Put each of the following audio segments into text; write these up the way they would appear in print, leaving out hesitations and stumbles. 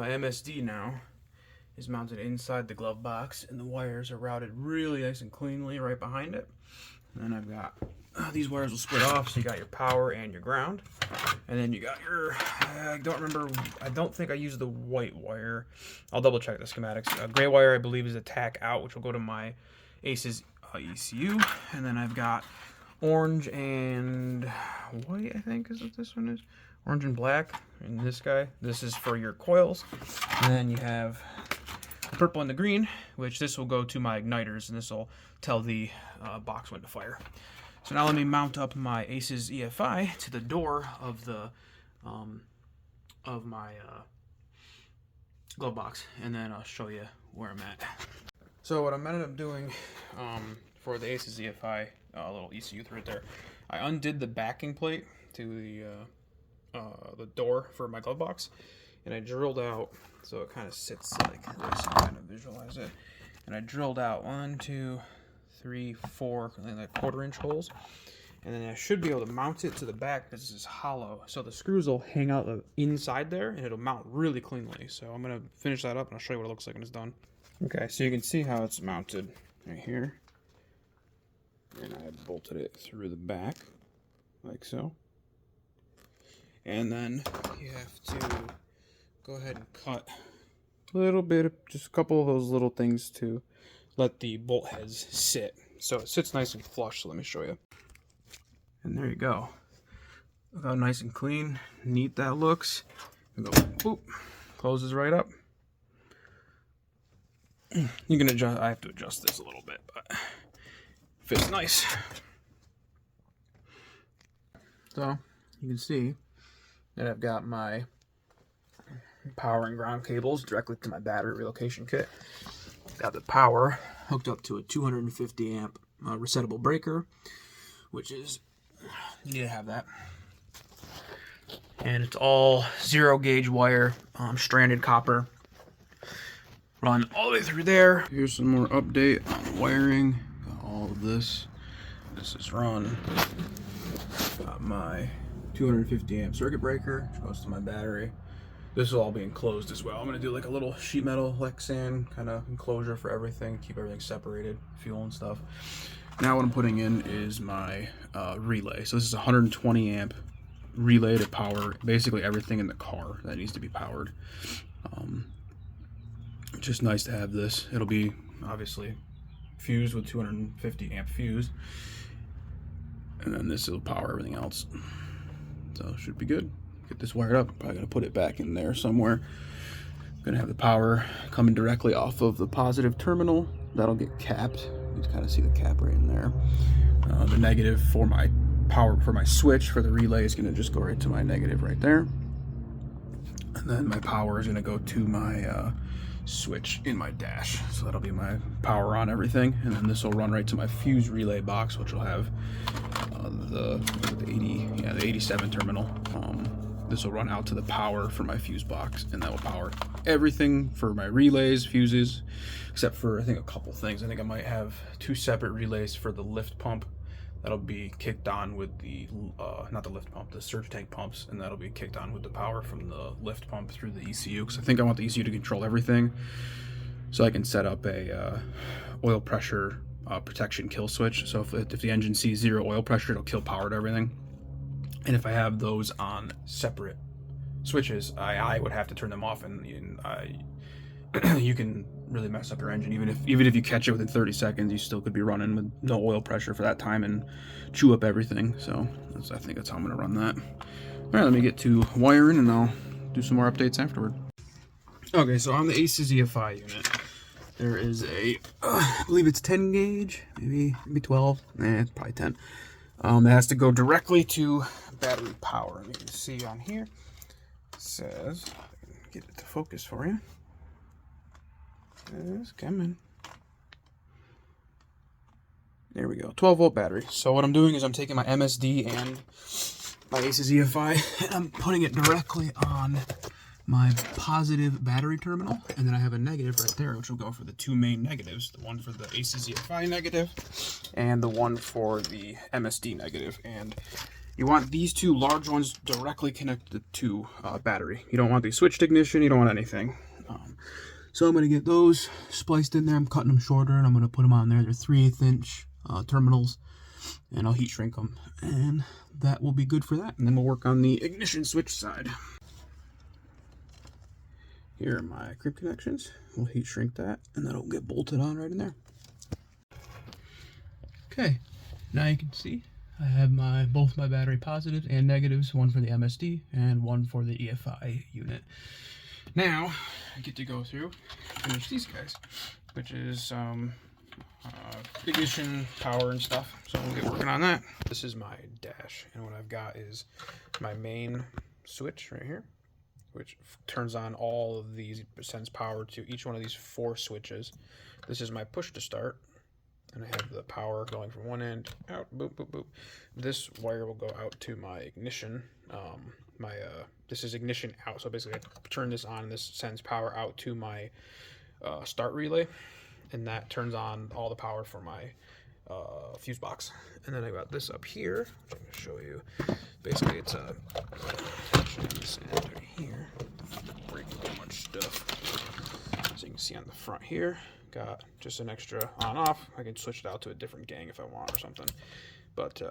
my MSD now is mounted inside the glove box, and the wires are routed really nice and cleanly right behind it. And then I've got these wires will split off, so you got your power and your ground, and then you got your I don't think I used the white wire. I'll double check the schematics. Gray wire I believe is a tack out, which will go to my ACES ECU, and then I've got orange and white, I think is what this one is. Orange and black, and this guy, this is for your coils. And then you have the purple and the green, which this will go to my igniters, and this will tell the box when to fire. So now let me mount up my ACES EFI to the door of the of my glove box, and then I'll show you where I'm at. So what I ended up doing for the ACES EFI little ECU right there, I undid the backing plate to the door for my glove box, and I drilled out so it kind of sits like this. You kind of visualize it, and I drilled out 1, 2, 3, 4 like 1/4-inch holes, and then I should be able to mount it to the back because this is hollow, so the screws will hang out inside there and it'll mount really cleanly. So I'm gonna finish that up and I'll show you what it looks like when it's done. Okay, so you can see how it's mounted right here, and I bolted it through the back like so. And then you have to go ahead and cut a little bit of, just a couple of those little things to let the bolt heads sit. So it sits nice and flush, so let me show you. And there you go. Look how nice and clean, neat that looks. And go, boop, closes right up. You can adjust, I have to adjust this a little bit, but fits nice. So you can see that I've got my power and ground cables directly to my battery relocation kit. Got the power hooked up to a 250 amp resettable breaker, which is, you need to have that. And it's all 0 gauge wire, stranded copper. Run all the way through there. Here's some more update on wiring. Got all of this. This is run. Got my 250 amp circuit breaker, which goes to my battery. This will all be enclosed as well. I'm gonna do like a little sheet metal Lexan kind of enclosure for everything, keep everything separated, fuel and stuff. Now what I'm putting in is my relay. So this is a 120 amp relay to power basically everything in the car that needs to be powered. Just nice to have this. It'll be obviously fused with 250 amp fuse, and then this will power everything else. So it should be good. Get this wired up. Probably gonna put it back in there somewhere. Gonna have the power coming directly off of the positive terminal. That'll get capped. You can kind of see the cap right in there. The negative for my power, for my switch for the relay, is gonna just go right to my negative right there. And then my power is gonna go to my switch in my dash. So that'll be my power on everything. And then this will run right to my fuse relay box, which will have the 87 terminal. This will run out to the power for my fuse box, and that will power everything for my relays, fuses, except for I think a couple things. I think I might have 2 separate relays for the lift pump. That'll be kicked on with the, not the lift pump, the surge tank pumps, and that'll be kicked on with the power from the lift pump through the ECU, because I think I want the ECU to control everything. So I can set up a oil pressure protection kill switch. So if the engine sees 0 oil pressure, it'll kill power to everything. And if I have those on separate switches, I would have to turn them off, and you can really mess up your engine. Even if you catch it within 30 seconds, you still could be running with no oil pressure for that time and chew up everything. So I think that's how I'm going to run that. All right, let me get to wiring, and I'll do some more updates afterward. Okay, so on the ACES EFI unit, there is a, I believe it's 10 gauge, maybe 12, it's probably 10. It has to go directly to battery power. And you can see on here, it says, get it to focus for you. It's coming. There we go, 12 volt battery. So what I'm doing is I'm taking my MSD and my ACES EFI, and I'm putting it directly on my positive battery terminal, and then I have a negative right there, which will go for the 2 main negatives, the one for the ACES EFI negative and the one for the MSD negative. And You want these two large ones directly connected to battery. You don't want the switched ignition, you don't want anything. So I'm going to get those spliced in there. I'm cutting them shorter and I'm going to put them on there. They're 3/8 inch terminals, and I'll heat shrink them. And that will be good for that. And then we'll work on the ignition switch side. Here are my crib connections. We'll heat shrink that and that'll get bolted on right in there. Okay, now you can see I have both my battery positives and negatives, one for the MSD and one for the EFI unit. Now I get to go through and finish these guys, which is ignition, power, and stuff. So we'll get working on that. This is my dash, and what I've got is my main switch right here, which turns on all of these, sends power to each one of these 4 switches. This is my push to start, and I have the power going from one end out, boop, boop, boop. This wire will go out to my ignition. This is ignition out, so basically I turn this on, and this sends power out to my start relay, and that turns on all the power for my fuse box. And then I got this up here, which I'm going to show you. Basically, it's a this end right here. Breaking too much stuff. So you can see on the front here, got just an extra on-off. I can switch it out to a different gang if I want or something. But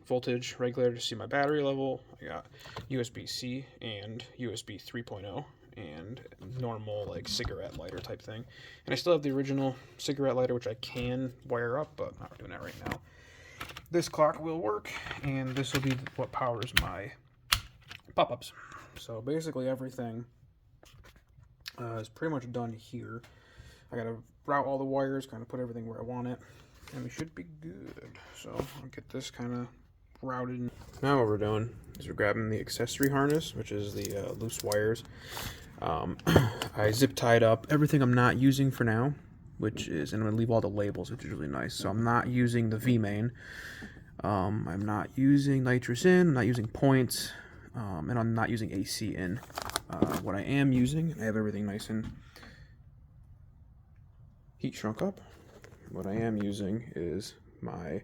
voltage regulator to see my battery level. I got USB-C and USB 3.0 and normal like cigarette lighter type thing. And I still have the original cigarette lighter, which I can wire up, but I'm not doing that right now. This clock will work, and this will be what powers my pop-ups. So basically everything is pretty much done here. I gotta route all the wires, kind of put everything where I want it, and we should be good. So I'll get this kind of routed. Now what we're doing is we're grabbing the accessory harness, which is the loose wires. I zip tied up everything I'm not using for now, which is, and I'm gonna leave all the labels, which is really nice. So I'm not using the V main. I'm not using nitrous in. I'm not using points, and I'm not using AC in. What I am using, I have everything nice and heat shrunk up. What I am using is my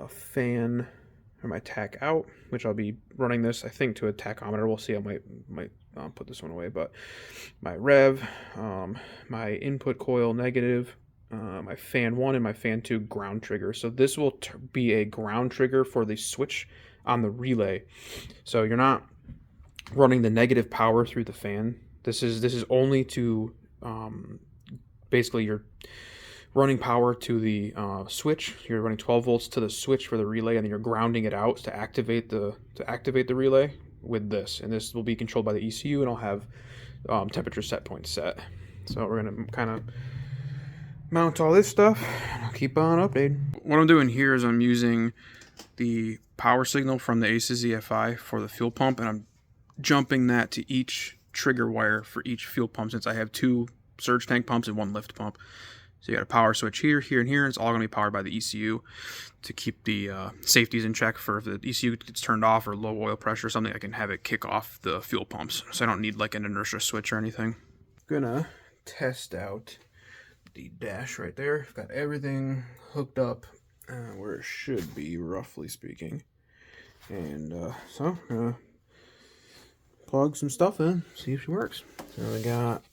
fan, or my tack out, which I'll be running this, I think, to a tachometer. We'll see. I might put this one away, but my rev, my input coil negative, my fan 1 and my fan 2 ground trigger. So this will be a ground trigger for the switch on the relay. So you're not running the negative power through the fan. This is only to basically you're running power to the switch. You're running 12 volts to the switch for the relay, and then you're grounding it out to activate the relay with this. And this will be controlled by the ECU, and I'll have temperature set point set. So we're gonna kind of mount all this stuff. I'll keep on updating. What I'm doing here is I'm using the power signal from the ACES EFI for the fuel pump, and I'm jumping that to each trigger wire for each fuel pump, since I have 2 surge tank pumps and 1 lift pump. So you got a power switch here, here, and here. It's all going to be powered by the ECU to keep the safeties in check. For if the ECU gets turned off or low oil pressure or something, I can have it kick off the fuel pumps. So I don't need like an inertia switch or anything. Gonna test out the dash right there. I've got everything hooked up where it should be, roughly speaking. And so I'm gonna plug some stuff in, see if it works. So we got,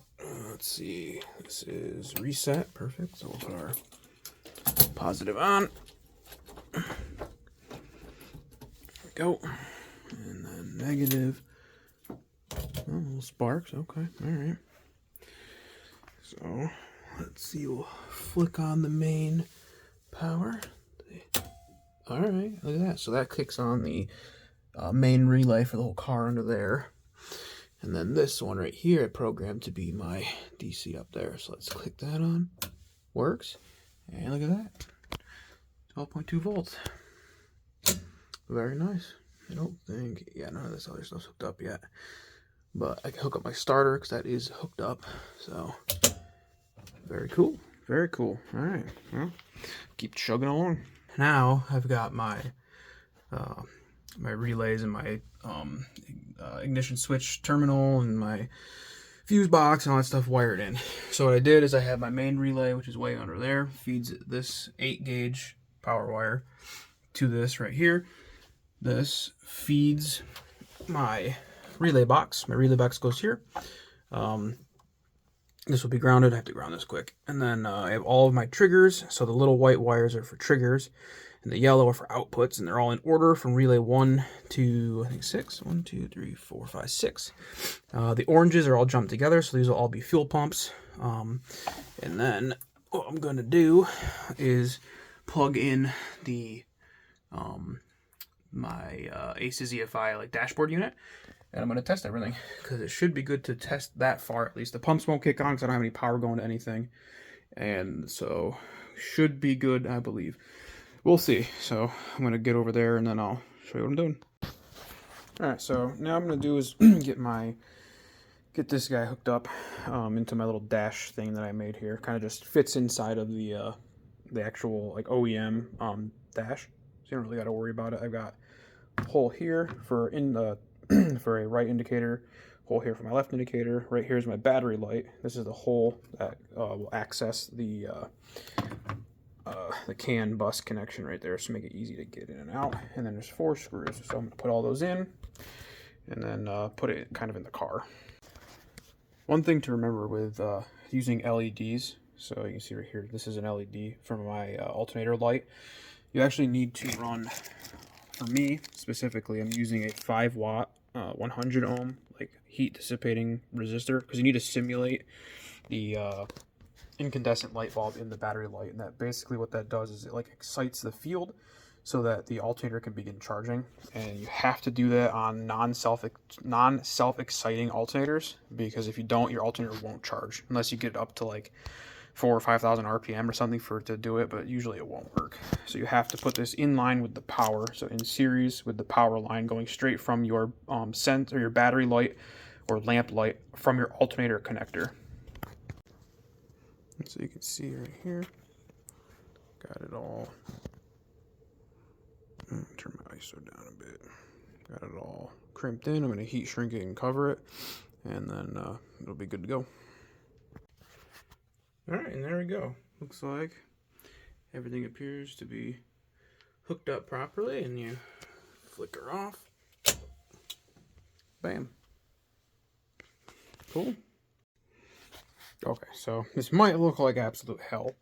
let's see, this is reset, perfect. So we'll put our positive on. There we go. And then negative. Oh, little sparks, okay, all right. So let's see, we'll flick on the main power. All right, look at that. So that kicks on the main relay for the whole car under there. And then this one right here, I programmed to be my DC up there. So let's click that on. Works. And look at that. 12.2 volts. Very nice. I don't think, yeah, none of this other stuff's hooked up yet. But I can hook up my starter because that is hooked up. So, very cool. Very cool. All right. Well, keep chugging along. Now I've got my my relays and my ignition switch terminal and my fuse box and all that stuff wired in. So what I did is I have my main relay, which is way under there, feeds this 8 gauge power wire to this right here. This feeds my relay box. My relay box goes here. This will be grounded. I have to ground this quick. And then I have all of my triggers. So the little white wires are for triggers, and the yellow are for outputs, and they're all in order from relay 1 to, I think, 6. 1, 2, 3, 4, 5, 6. The oranges are all jumped together, so these will all be fuel pumps. And then what I'm going to do is plug in the my Aces EFI like dashboard unit, and I'm going to test everything because it should be good to test that far at least. The pumps won't kick on because I don't have any power going to anything, and so should be good, I believe. We'll see. So I'm going to get over there and then I'll show you what I'm doing. Alright, so now I'm going to do is get this guy hooked up into my little dash thing that I made here. Kind of just fits inside of the actual like OEM dash, so you don't really got to worry about it. I've got a hole here for for a right indicator, hole here for my left indicator. Right here is my battery light. This is the hole that will access the CAN bus connection right there, so make it easy to get in and out. And then there's 4 screws, so I'm going to put all those in and then put it kind of in the car. One thing to remember with using LEDs, so you can see right here, this is an LED from my alternator light. You actually need to run, for me specifically, I'm using a 5 watt 100 ohm like heat dissipating resistor, because you need to simulate the incandescent light bulb in the battery light, and that basically what that does is it like excites the field so that the alternator can begin charging. And you have to do that on non-self-exciting alternators, because if you don't, your alternator won't charge unless you get it up to like 4,000 or 5,000 RPM or something for it to do it, but usually it won't work. So you have to put this in line with the power, so in series with the power line going straight from your or your battery light or lamp light from your alternator connector. So you can see right here, got it all. Turn my ISO down a bit. Got it all crimped in. I'm going to heat shrink it and cover it, and then it'll be good to go. Alright, and there we go. Looks like everything appears to be hooked up properly, and you flicker off. Bam. Cool. Okay, so this might look like absolute hell,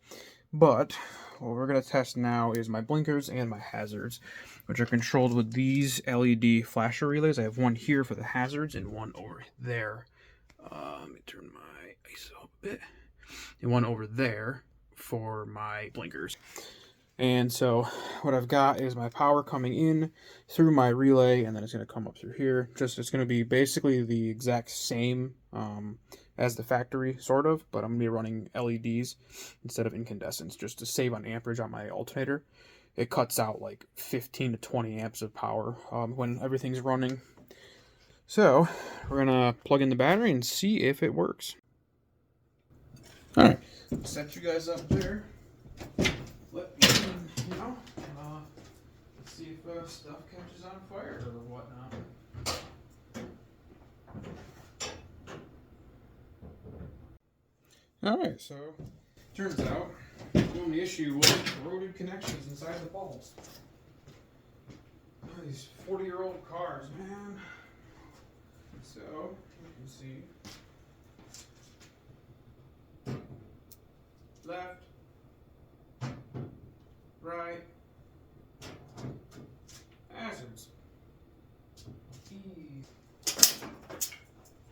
but what we're going to test now is my blinkers and my hazards, which are controlled with these LED flasher relays. I have one here for the hazards and one over there. Let me turn my ISO up a bit. And one over there for my blinkers. And so what I've got is my power coming in through my relay, and then it's going to come up through here. It's going to be basically the exact same as the factory, sort of, but I'm going to be running LEDs instead of incandescents just to save on amperage on my alternator. It cuts out like 15 to 20 amps of power when everything's running. So we're going to plug in the battery and see if it works. Alright, set you guys up there. Let me in, you know, let's see if stuff catches on fire or whatnot. Alright, so turns out the only issue was corroded connections inside the bulbs. Oh, these 40-year-old cars, man. So you can see left, right, hazards.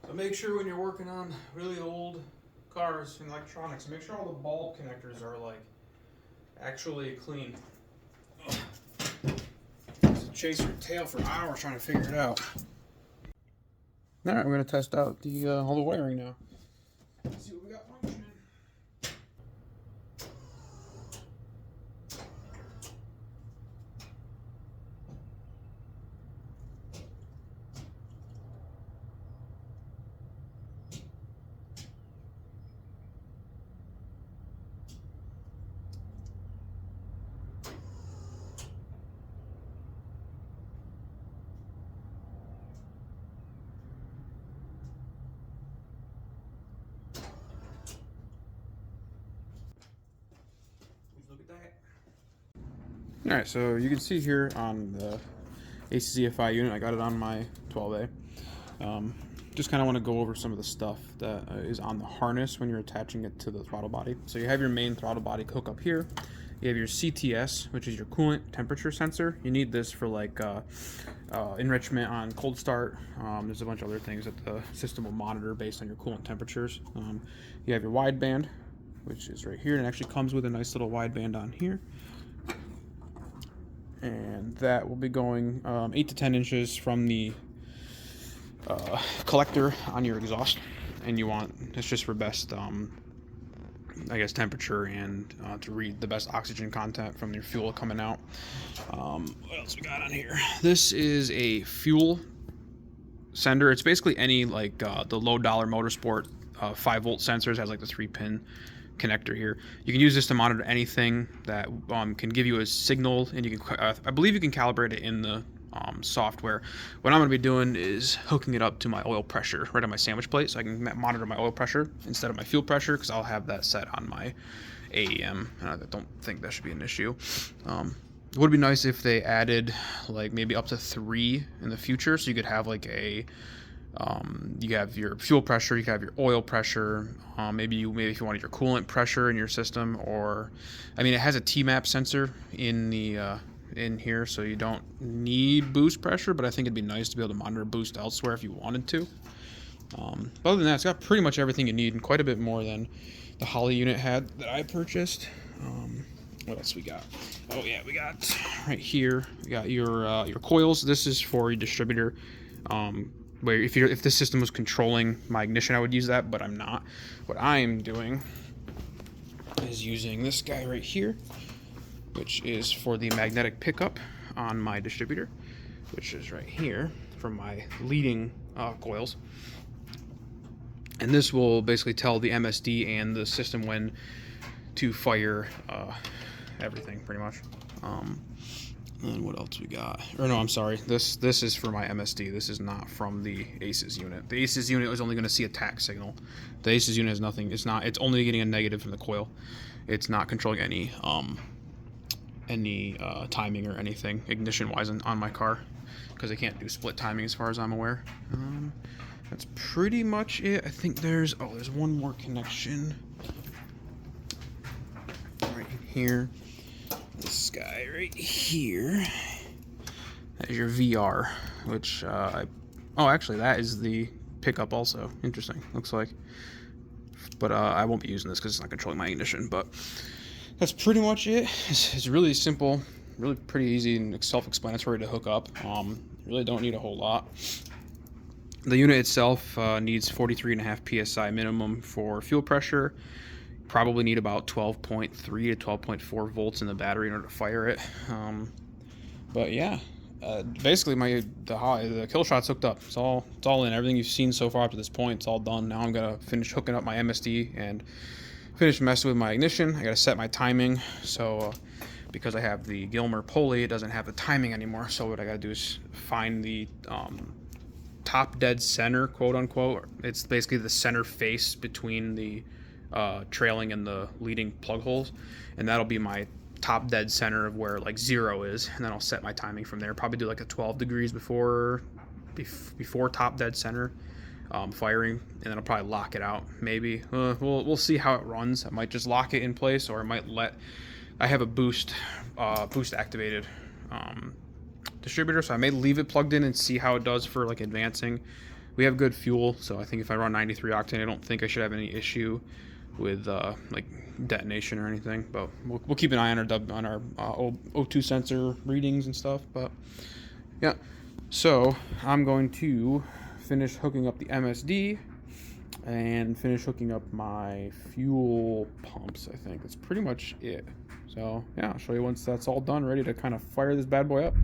So make sure when you're working on really old cars and electronics, make sure all the bulb connectors are like actually clean. Just chase your tail for hours trying to figure it out. Alright, we're going to test out the all the wiring now. Let's see what we got functioning. Alright, so you can see here on the AC's EFI unit. I got it on my 12A. Just kind of want to go over some of the stuff that is on the harness when you're attaching it to the throttle body. So you have your main throttle body hookup here. You have your CTS, which is your coolant temperature sensor. You need this for like enrichment on cold start. There's a bunch of other things that the system will monitor based on your coolant temperatures. You have your wideband, which is right here, and it actually comes with a nice little wideband on here. And that will be going 8 to 10 inches from the collector on your exhaust, and you want, it's just for best I guess temperature and to read the best oxygen content from your fuel coming out. What else we got on here? This is a fuel sender. It's basically any like the low dollar motorsport 5-volt sensors. Has like the 3-pin connector here. You can use this to monitor anything that can give you a signal, and you can I believe you can calibrate it in the software. What I'm going to be doing is hooking it up to my oil pressure right on my sandwich plate, so I can monitor my oil pressure instead of my fuel pressure, because I'll have that set on my AEM, and I don't think that should be an issue. It would be nice if they added like maybe up to 3 in the future, so you could have like a you have your fuel pressure, you can have your oil pressure, maybe if you wanted your coolant pressure in your system, or I mean, it has a T-map sensor in the in here, so you don't need boost pressure, but I think it'd be nice to be able to monitor boost elsewhere if you wanted to. But other than that, it's got pretty much everything you need, and quite a bit more than the Holley unit had that I purchased. What else we got? Oh yeah, we got right here, we got your coils. This is for your distributor, where if this system was controlling my ignition, I would use that, but I'm not. What I'm doing is using this guy right here, which is for the magnetic pickup on my distributor, which is right here for my leading coils. And this will basically tell the MSD and the system when to fire everything, pretty much. And what else we got? Or no, I'm sorry. This is for my MSD. This is not from the ACES unit. The ACES unit is only going to see a tack signal. The ACES unit has nothing. It's only getting a negative from the coil. It's not controlling any timing or anything ignition wise on my car, because I can't do split timing as far as I'm aware. That's pretty much it. I think there's one more connection right here. This guy right here. That is your VR, which actually that is the pickup also. Interesting, looks like. But I won't be using this because it's not controlling my ignition. But that's pretty much it. It's really simple, really pretty easy and self-explanatory to hook up. Really don't need a whole lot. The unit itself needs 43.5 psi minimum for fuel pressure. Probably need about 12.3 to 12.4 volts in the battery in order to fire it. But yeah, basically the Killshot's hooked up. It's all in. Everything you've seen so far up to this point, it's all done. Now I'm gonna finish hooking up my MSD and finish messing with my ignition. I gotta set my timing. So because I have the Gilmer pulley, it doesn't have the timing anymore. So what I gotta do is find the top dead center, quote unquote. It's basically the center face between the trailing and the leading plug holes, and that'll be my top dead center of where like 0 is, and then I'll set my timing from there. Probably do like a 12 degrees before top dead center firing, and then I'll probably lock it out. Maybe we'll see how it runs. I might just lock it in place, or I might I have a boost activated distributor, so I may leave it plugged in and see how it does for like advancing. We have good fuel, so I think if I run 93 octane, I don't think I should have any issue with like detonation or anything. But we'll keep an eye on our O2 sensor readings and stuff. But yeah, so I'm going to finish hooking up the MSD and finish hooking up my fuel pumps. I think that's pretty much it. So yeah, I'll show you once that's all done, ready to kind of fire this bad boy up.